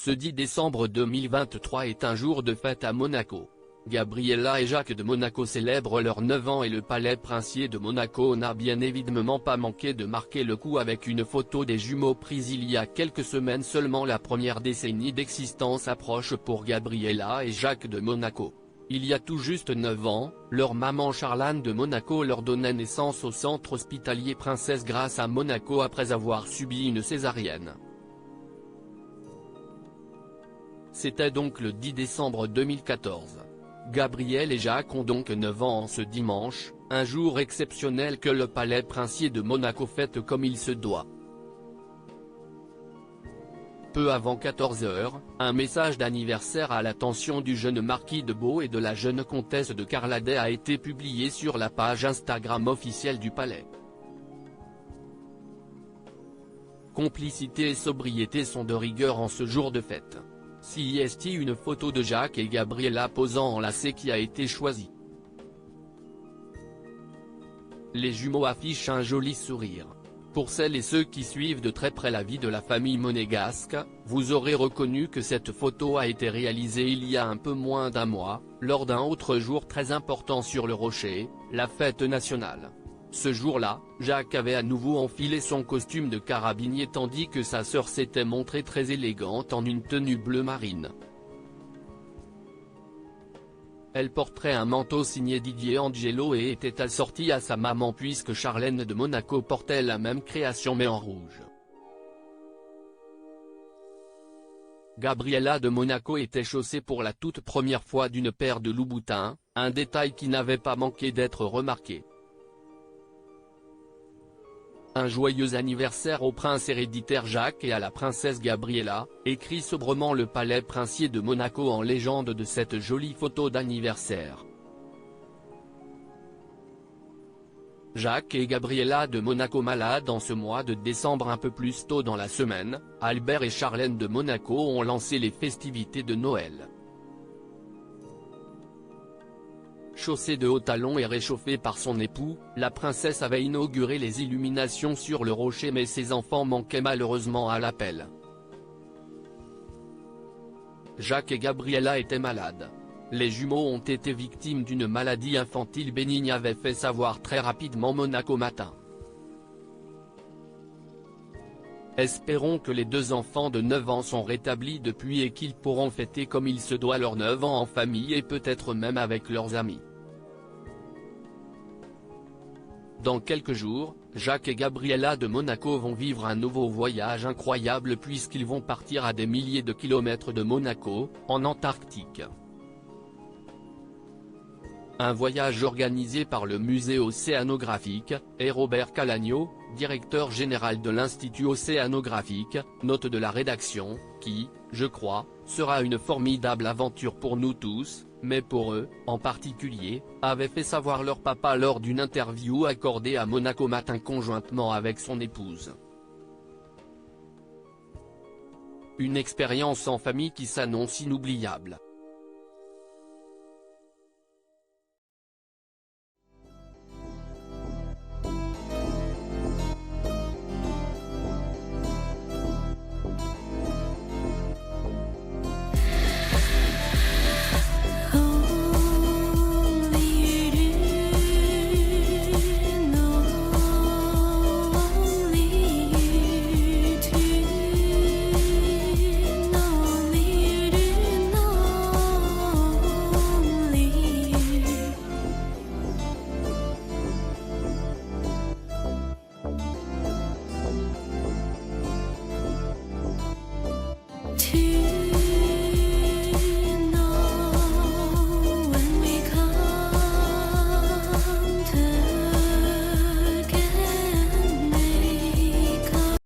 Ce 10 décembre 2023 est un jour de fête à Monaco. Gabriella et Jacques de Monaco célèbrent leurs 9 ans et le palais princier de Monaco n'a bien évidemment pas manqué de marquer le coup avec une photo des jumeaux prise il y a quelques semaines seulement. La première décennie d'existence approche pour Gabriella et Jacques de Monaco. Il y a tout juste 9 ans, leur maman Charlane de Monaco leur donnait naissance au centre hospitalier Princesse Grace à Monaco après avoir subi une césarienne. C'était donc le 10 décembre 2014. Gabrielle et Jacques ont donc 9 ans en ce dimanche, un jour exceptionnel que le palais princier de Monaco fête comme il se doit. Peu avant 14 h, un message d'anniversaire à l'attention du jeune marquis de Beau et de la jeune comtesse de Carladais a été publié sur la page Instagram officielle du palais. Complicité et sobriété sont de rigueur en ce jour de fête. Si est une photo de Jacques et Gabriella posant en lacets qui a été choisie. Les jumeaux affichent un joli sourire. Pour celles et ceux qui suivent de très près la vie de la famille monégasque, vous aurez reconnu que cette photo a été réalisée il y a un peu moins d'un mois, lors d'un autre jour très important sur le Rocher, la fête nationale. Ce jour-là, Jacques avait à nouveau enfilé son costume de carabinier tandis que sa sœur s'était montrée très élégante en une tenue bleu marine. Elle porterait un manteau signé Didier Angelo et était assortie à sa maman puisque Charlène de Monaco portait la même création mais en rouge. Gabriella de Monaco était chaussée pour la toute première fois d'une paire de Louboutins, un détail qui n'avait pas manqué d'être remarqué. Un joyeux anniversaire au prince héréditaire Jacques et à la princesse Gabriella, écrit sobrement le palais princier de Monaco en légende de cette jolie photo d'anniversaire. Jacques et Gabriella de Monaco malades en ce mois de décembre. Un peu plus tôt dans la semaine, Albert et Charlène de Monaco ont lancé les festivités de Noël. Chaussée de hauts talons et réchauffée par son époux, la princesse avait inauguré les illuminations sur le Rocher mais ses enfants manquaient malheureusement à l'appel. Jacques et Gabriella étaient malades. Les jumeaux ont été victimes d'une maladie infantile bénigne, avait fait savoir très rapidement Monaco Matin. Espérons que les deux enfants de 9 ans sont rétablis depuis et qu'ils pourront fêter comme il se doit leurs 9 ans en famille et peut-être même avec leurs amis. Dans quelques jours, Jacques et Gabriella de Monaco vont vivre un nouveau voyage incroyable puisqu'ils vont partir à des milliers de kilomètres de Monaco, en Antarctique. Un voyage organisé par le musée océanographique, et Robert Calagno, directeur général de l'Institut océanographique, note de la rédaction, qui, je crois, sera une formidable aventure pour nous tous, mais pour eux, en particulier, avait fait savoir leur papa lors d'une interview accordée à Monaco Matin conjointement avec son épouse. Une expérience en famille qui s'annonce inoubliable.